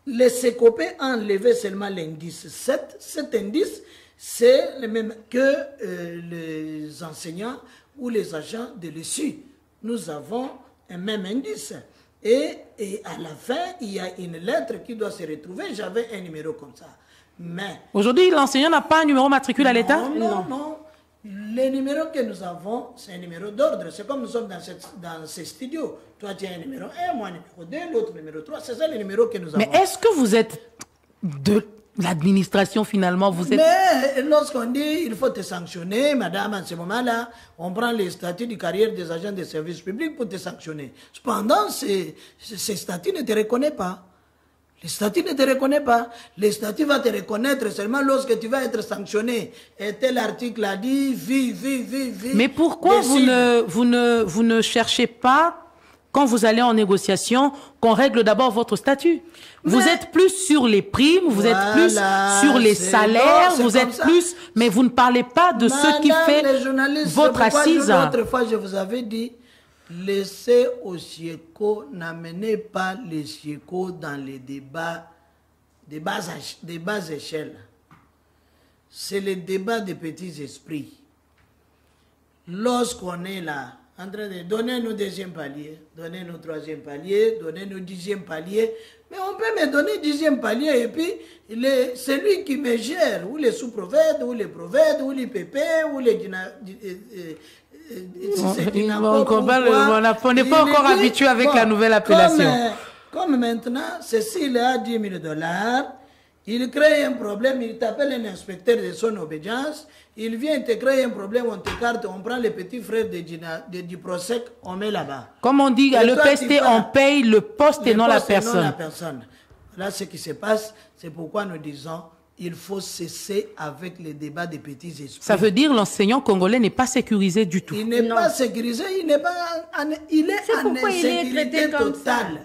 les CECOP ont enlevé seulement l'indice 7. Cet indice, c'est le même que les enseignants ou les agents de l'ESU. Nous avons un même indice. Et à la fin, il y a une lettre qui doit se retrouver. J'avais un numéro comme ça. Mais aujourd'hui, l'enseignant n'a pas un numéro matricule à l'État? Non. Le numéro que nous avons, c'est un numéro d'ordre. C'est comme nous sommes dans ces studios. Toi, tu as un numéro 1, moi un numéro 2, l'autre numéro 3. C'est ça le numéro que nous avons. Mais est-ce que vous êtes de l'administration finalement? Mais lorsqu'on dit il faut te sanctionner, madame, à ce moment-là, on prend les statuts de carrière des agents de services publics pour te sanctionner. Cependant, ces statuts ne te reconnaissent pas. Les statuts ne te reconnaissent pas. Les statuts vont te reconnaître seulement lorsque tu vas être sanctionné. Et tel article a dit, vie. Mais pourquoi vous ne cherchez pas, quand vous allez en négociation, qu'on règle d'abord votre statut? Vous êtes plus sur les primes, vous êtes plus sur les salaires, vous êtes plus... Mais vous ne parlez pas de ce qui fait votre assise. L'autre fois, je vous avais dit, laissez au SIECO, n'amenez pas les SIECO dans les débats des bas échelles. C'est le débat des petits esprits. Lorsqu'on est là, en train de donner nos deuxième palier, donner nos troisième palier, donner nos 10e palier, mais on peut me donner 10e palier et puis celui qui me gère, ou les sous-provèdes, ou les provèdes, ou les PP, ou les... On n'est pas encore habitué avec la nouvelle appellation. Comme maintenant, Cécile a $10 000, Il crée un problème, il t'appelle un inspecteur de son obédience, il vient te créer un problème, on t'écarte, on prend les petits frères du PROSEC, on met là-bas. Comme on dit, à l'EPST, on paye le poste et non la personne. Là, ce qui se passe, c'est pourquoi nous disons il faut cesser avec les débats des petits esprits. Ça veut dire l'enseignant congolais n'est pas sécurisé du tout. Il n'est pas sécurisé, il est en insécurité totale.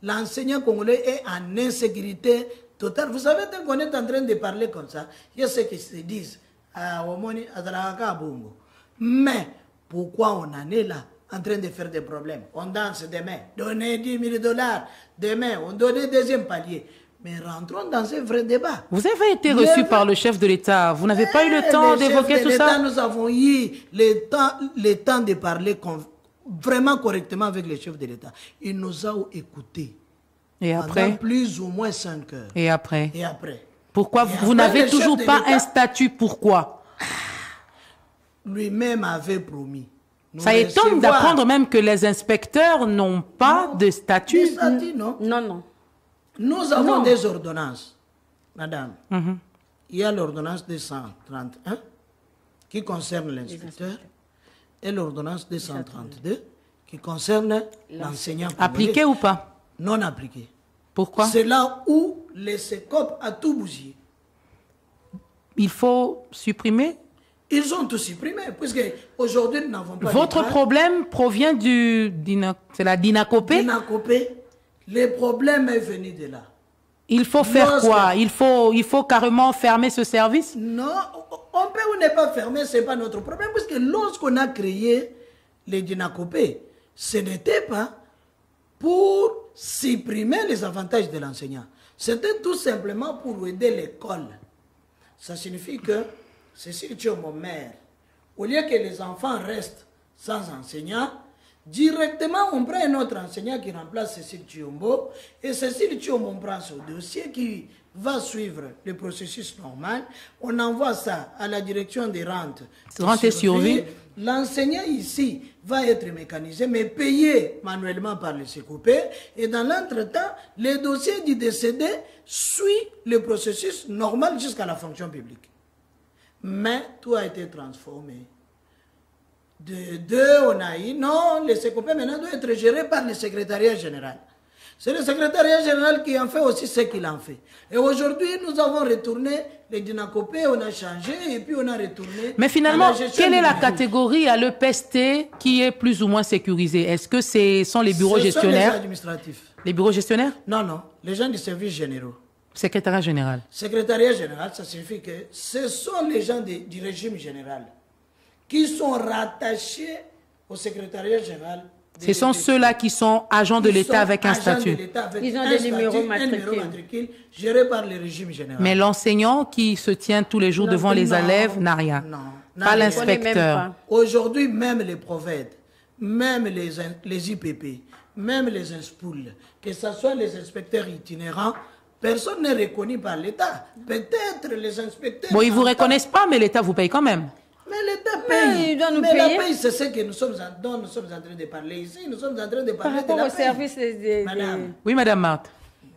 L'enseignant congolais est en insécurité totale. Vous savez, tant qu'on est en train de parler comme ça, il y a ceux qui se disent mais pourquoi on en est là en train de faire des problèmes? On danse demain, donner 10 000 $, demain, on donne deuxième palier. Mais rentrons dans ce vrai débat. Vous avez été reçu par le chef de l'État. Vous n'avez pas eu le temps d'évoquer tout ça? Nous avons eu le temps de parler vraiment correctement avec le chef de l'État. Il nous a écoutés. Et après? Pendant plus ou moins 5 heures. Et après? Et après? Pourquoi vous n'avez toujours pas un statut? Pourquoi? Lui-même avait promis. Ça étonne d'apprendre même que les inspecteurs n'ont pas de statut. Non. Non. Nous avons des ordonnances, madame. Il y a l'ordonnance 231 qui concerne l'inspecteur et l'ordonnance 232 qui concerne l'enseignant. Appliqué ou pas? Non appliqué. Pourquoi? C'est là où les SECOP a tout bousillé. Il faut supprimer? Ils ont tout supprimé, puisque aujourd'hui nous n'avons pas... Votre problème provient c'est la DINACOPé? DINACOPé. Le problème est venu de là. Il faut faire quoi? Il faut carrément fermer ce service? Non, on peut ou ne pas fermer, ce n'est pas notre problème, parce que lorsqu'on a créé les DINACOPé, ce n'était pas pour supprimer les avantages de l'enseignant. C'était tout simplement pour aider l'école. Ça signifie que, Cécile Tchiombo, mère, au lieu que les enfants restent sans enseignant, directement, on prend un autre enseignant qui remplace Cécile Tchiombo, et Cécile Tchiombo prend ce dossier qui va suivre le processus normal. On envoie ça à la direction des rentes. Rentes et survie. L'enseignant ici va être mécanisé, mais payé manuellement par le CECOP. Et dans l'entretemps, le dossier du décédé suit le processus normal jusqu'à la fonction publique. Mais tout a été transformé. De deux, on a eu, non, le CECOP maintenant doit être géré par le secrétariat général. C'est le secrétariat général qui en fait aussi ce qu'il en fait. Et aujourd'hui, nous avons retourné les DINACOPé, on a changé et puis on a retourné... Mais finalement, quelle est la catégorie à l'EPST qui est plus ou moins sécurisée? Est-ce que ce sont les bureaux gestionnaires? Ce sont les administratifs. Les bureaux gestionnaires? Non, les gens du service généraux. Secrétariat général. Secrétariat général, ça signifie que ce sont les gens du régime général qui sont rattachés au secrétariat général. Ce sont ceux-là qui sont agents de l'État avec un statut. Ils ont des numéros matricules gérés par le régime général. Mais l'enseignant qui se tient tous les jours devant les élèves n'a rien. Non. Pas l'inspecteur. Aujourd'hui, même les PROVED, même les IPP, même les INSPOUL, que ce soit les inspecteurs itinérants, personne n'est reconnu par l'État. Peut-être les inspecteurs... Bon, ils ne vous reconnaissent pas, mais l'État vous paye quand même. Mais l'État paye. Il doit nous mais payer. la paye, c'est ce que dont nous sommes en train de parler ici. Nous sommes en train de parler Par rapport de la au service Madame. Oui, Madame Marthe.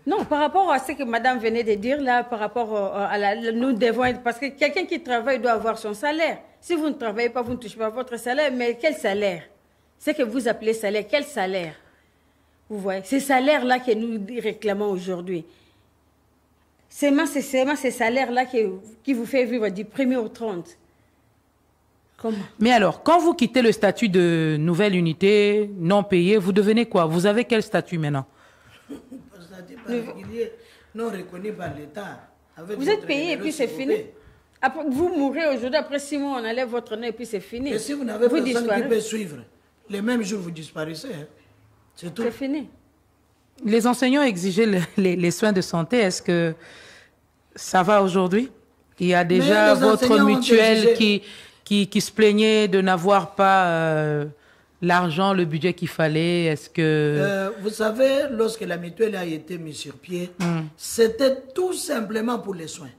Non, par rapport à ce que Madame venait de dire là, par rapport à nous devons être... Parce que quelqu'un qui travaille doit avoir son salaire. Si vous ne travaillez pas, vous ne touchez pas votre salaire. Mais quel salaire? Ce que vous appelez salaire, quel salaire? Vous voyez, ces salaires-là que nous réclamons aujourd'hui. C'est ces salaires-là qui vous fait vivre du 1er au 30. Comment? Mais alors, quand vous quittez le statut de nouvelle unité non payée, vous devenez quoi? Vous avez quel statut maintenant? Statut particulier non reconnu par l'État. Vous êtes payé et puis c'est fini. Après, vous mourrez aujourd'hui, après 6 mois, on enlève votre nom et puis c'est fini. Et si vous n'avez personne qui peut suivre, les mêmes jours vous disparaissez. Hein. C'est tout. C'est fini. Les enseignants exigeaient les soins de santé. Est-ce que ça va aujourd'hui? Il y a déjà votre mutuelle qui se plaignait de n'avoir pas l'argent, le budget qu'il fallait. Est-ce que... vous savez, lorsque la mutuelle a été mise sur pied, c'était tout simplement pour les soins.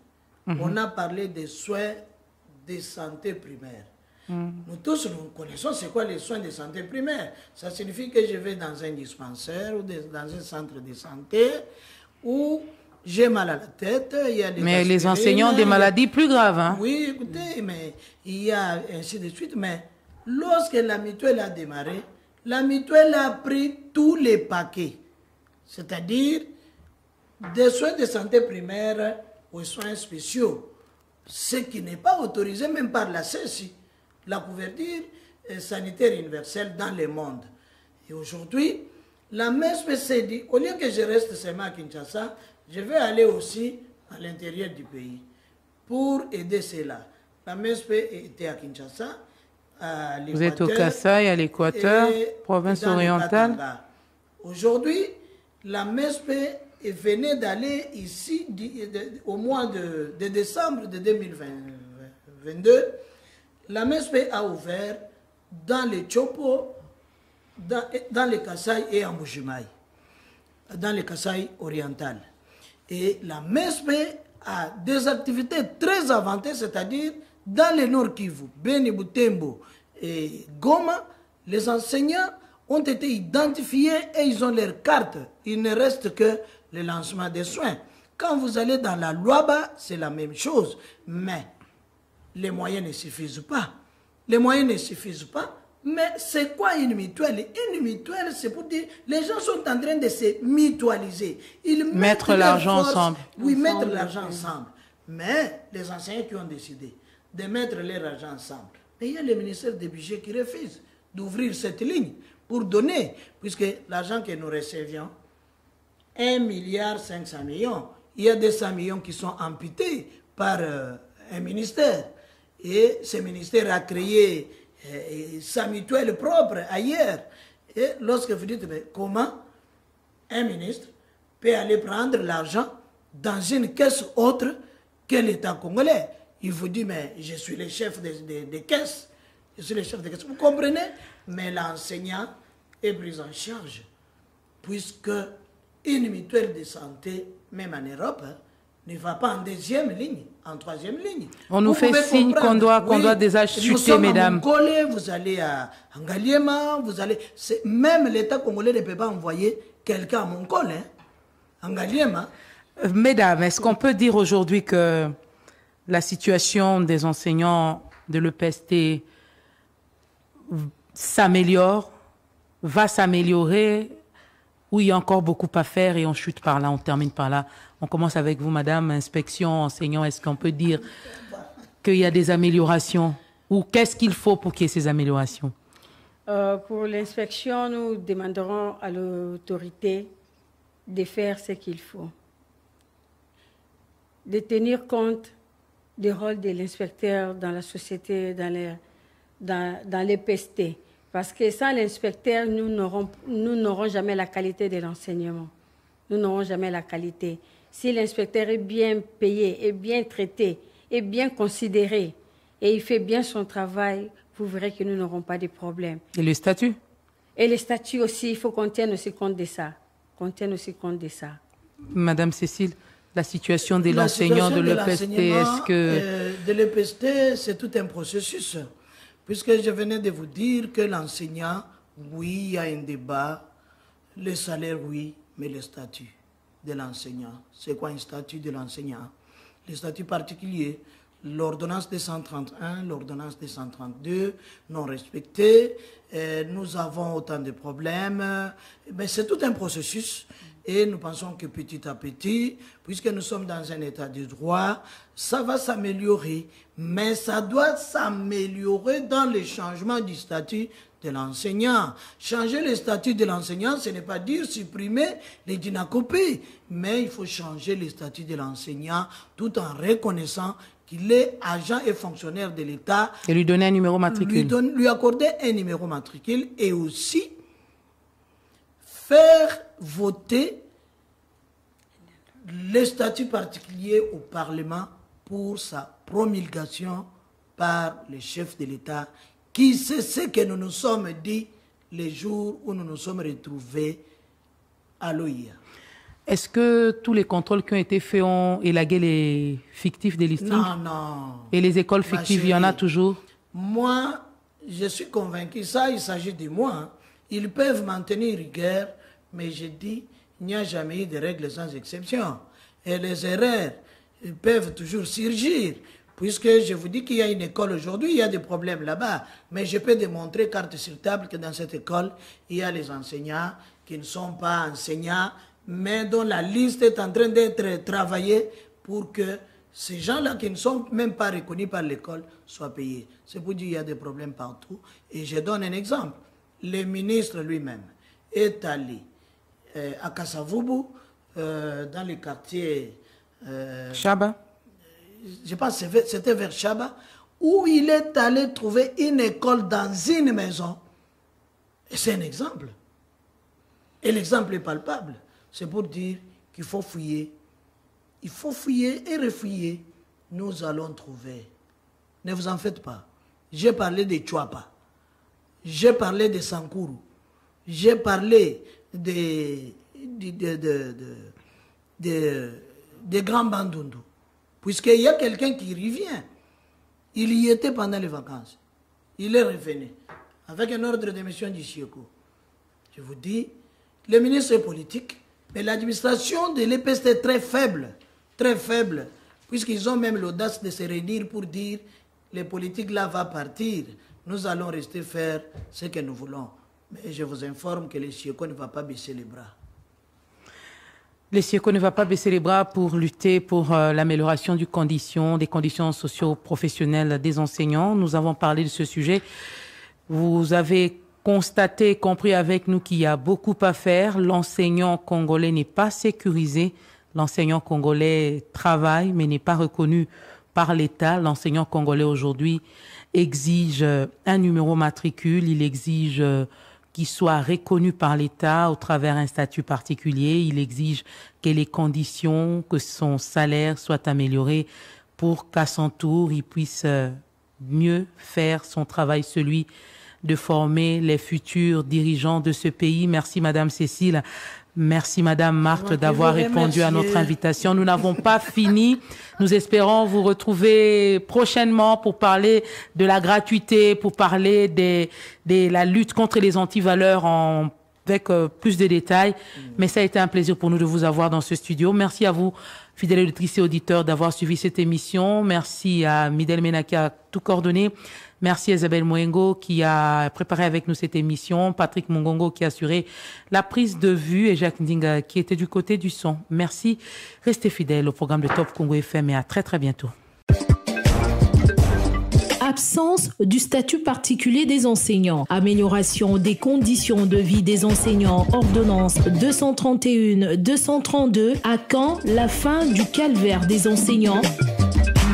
On a parlé des soins de santé primaire. Nous tous, nous connaissons c'est quoi les soins de santé primaire. Ça signifie que je vais dans un dispensaire ou dans un centre de santé où j'ai mal à la tête, il y a des Mais les enseignants ont des maladies plus graves. Hein? Oui, écoutez, mais il y a ainsi de suite. Mais lorsque la mutuelle a démarré, la mutuelle a pris tous les paquets. C'est-à-dire des soins de santé primaire aux soins spéciaux. Ce qui n'est pas autorisé même par la CECI, la couverture sanitaire universelle dans le monde. Et aujourd'hui, la MESP s'est dit, au lieu que je reste seulement à Kinshasa, je vais aller aussi à l'intérieur du pays pour aider cela. La MESP était à Kinshasa, à l'Équateur. Vous êtes au Kasaï, à l'Équateur, province orientale. Aujourd'hui, la MESP venait d'aller ici au mois de décembre de 2022. La MESP a ouvert dans les Chopo, dans les Kasaï et en Mbujimaï, dans les Kasaï orientales. Et la MESP a des activités très avantageuses, c'est-à-dire dans le Nord Kivu, Beni, Butembo et Goma, les enseignants ont été identifiés et ils ont leurs cartes. Il ne reste que le lancement des soins. Quand vous allez dans la Luaba, c'est la même chose. Mais les moyens ne suffisent pas. Les moyens ne suffisent pas. Mais c'est quoi une mutuelle? Une mutuelle, c'est pour dire les gens sont en train de se mutualiser. Ils mettre l'argent ensemble. Oui, mettre l'argent ensemble. Mais les enseignants qui ont décidé de mettre leur argent ensemble, mais il y a le ministère des budgets qui refuse d'ouvrir cette ligne pour donner, puisque l'argent que nous recevions, 1,5 milliard, il y a 200 millions qui sont amputés par un ministère. Et ce ministère a créé sa mutuelle propre ailleurs. Et lorsque vous dites, mais comment un ministre peut aller prendre l'argent dans une caisse autre que l'État congolais? Il vous dit, mais je suis le chef des caisses. Je suis le chef des caisses. Vous comprenez? Mais l'enseignant est pris en charge. Puisque une mutuelle de santé, même en Europe, ne va pas en deuxième ligne, en troisième ligne. On nous fait signe qu'on doit déjà chuter, mesdames. Vous allez vous allez à Ngaliema, vous allez... Même l'État congolais ne peut pas envoyer quelqu'un à Moncol, hein, à Ngaliema. Mesdames, est-ce qu'on peut dire aujourd'hui que la situation des enseignants de l'EPST s'améliore, va s'améliorer, ou il y a encore beaucoup à faire et on chute par là, on termine par là? On commence avec vous, madame, inspection, enseignant. Est-ce qu'on peut dire qu'il y a des améliorations? Ou qu'est-ce qu'il faut pour qu'il y ait ces améliorations? Pour l'inspection, nous demanderons à l'autorité de faire ce qu'il faut. De tenir compte du rôle de l'inspecteur dans la société, dans les PST. Parce que sans l'inspecteur, nous n'aurons jamais la qualité de l'enseignement. Nous n'aurons jamais la qualité. Si l'inspecteur est bien payé, est bien traité, est bien considéré, et il fait bien son travail, vous verrez que nous n'aurons pas de problème. Et le statut? Et le statut aussi, il faut qu'on tienne aussi compte de ça. Qu'on tienne aussi compte de ça. Madame Cécile, la situation de l'enseignant de l'EPST, est-ce que... de l'EPST, c'est tout un processus. Puisque je venais de vous dire que l'enseignant, oui, il y a un débat, le salaire, oui, mais le statut de l'enseignant. C'est quoi un statut de l'enseignant? Le statut particulier, l'ordonnance de 131, l'ordonnance de 132, non respectée, nous avons autant de problèmes, mais c'est tout un processus. Et nous pensons que petit à petit, puisque nous sommes dans un état de droit, ça va s'améliorer. Mais ça doit s'améliorer dans le changement du statut de l'enseignant. Changer le statut de l'enseignant, ce n'est pas dire supprimer les dynacopées, mais il faut changer le statut de l'enseignant tout en reconnaissant qu'il est agent et fonctionnaire de l'État. Et lui donner un numéro matricule. Lui accorder un numéro matricule et aussi faire voter le statut particulier au Parlement pour sa promulgation par le chef de l'État, qui sait ce que nous nous sommes dit les jours où nous nous sommes retrouvés à l'OIA. Est-ce que tous les contrôles qui ont été faits ont élagué les fictifs des listings? Non, non. Et les écoles fictives, il y en a toujours? Moi, je suis convaincu, ça, il s'agit de moi. Hein. Ils peuvent maintenir rigueur, mais je dis, il n'y a jamais eu de règles sans exception. Et les erreurs peuvent toujours surgir. Puisque je vous dis qu'il y a une école aujourd'hui, il y a des problèmes là-bas. Mais je peux démontrer, carte sur table, que dans cette école, il y a les enseignants qui ne sont pas enseignants, mais dont la liste est en train d'être travaillée pour que ces gens-là qui ne sont même pas reconnus par l'école soient payés. C'est pour dire qu'il y a des problèmes partout. Et je donne un exemple. Le ministre lui-même est allé à Kasavubu, dans les quartiers... Chaba. Je pense que c'était vers Chaba, où il est allé trouver une école dans une maison. Et c'est un exemple. Et l'exemple est palpable. C'est pour dire qu'il faut fouiller. Il faut fouiller et refouiller. Nous allons trouver. Ne vous en faites pas. J'ai parlé de Chouapa. J'ai parlé de Sankuru. J'ai parlé des grands Bandundu. Puisqu'il y a quelqu'un qui revient. Il y était pendant les vacances. Il est revenu. Avec un ordre de mission du Sieko. Je vous dis, le ministre est politique, mais l'administration de l'EPST est très faible. Très faible. Puisqu'ils ont même l'audace de se réunir pour dire, les politiques là vont partir. Nous allons rester faire ce que nous voulons. Mais je vous informe que le Sieko ne va pas baisser les bras. Le Sieko ne va pas baisser les bras pour lutter pour l'amélioration des conditions socio-professionnelles des enseignants. Nous avons parlé de ce sujet. Vous avez constaté, compris avec nous qu'il y a beaucoup à faire. L'enseignant congolais n'est pas sécurisé. L'enseignant congolais travaille, mais n'est pas reconnu par l'État. L'enseignant congolais aujourd'hui exige un numéro matricule. Il exige qu'il soit reconnu par l'État au travers d'un statut particulier. Il exige que les conditions, que son salaire soient améliorées pour qu'à son tour, il puisse mieux faire son travail, celui de former les futurs dirigeants de ce pays. Merci Madame Cécile. Merci Madame Marthe d'avoir répondu à notre invitation. Nous n'avons pas fini. Nous espérons vous retrouver prochainement pour parler de la gratuité, pour parler de la lutte contre les antivaleurs avec plus de détails. Mais ça a été un plaisir pour nous de vous avoir dans ce studio. Merci à vous, fidèles auditrices et auditeurs, d'avoir suivi cette émission. Merci à Midel Mena qui a tout coordonné. Merci à Isabelle Mwengo qui a préparé avec nous cette émission, Patrick Mongongo qui a assuré la prise de vue et Jacques Ndinga qui était du côté du son. Merci. Restez fidèles au programme de Top Congo FM et à très très bientôt. Absence du statut particulier des enseignants, amélioration des conditions de vie des enseignants, ordonnance 231-232, à quand la fin du calvaire des enseignants?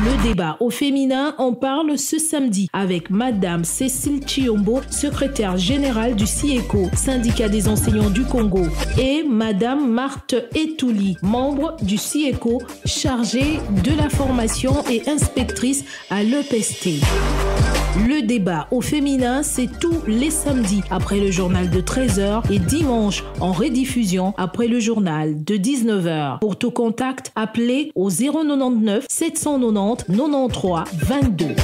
Le débat au féminin en parle ce samedi avec Madame Cécile Chiombo, secrétaire générale du SIECO, syndicat des enseignants du Congo, et Madame Marthe Etouli, membre du SIECO, chargée de la formation et inspectrice à l'EPST. Le débat au féminin, c'est tous les samedis après le journal de 13h et dimanche en rediffusion après le journal de 19h. Pour tout contact, appelez au 099 790 93 22.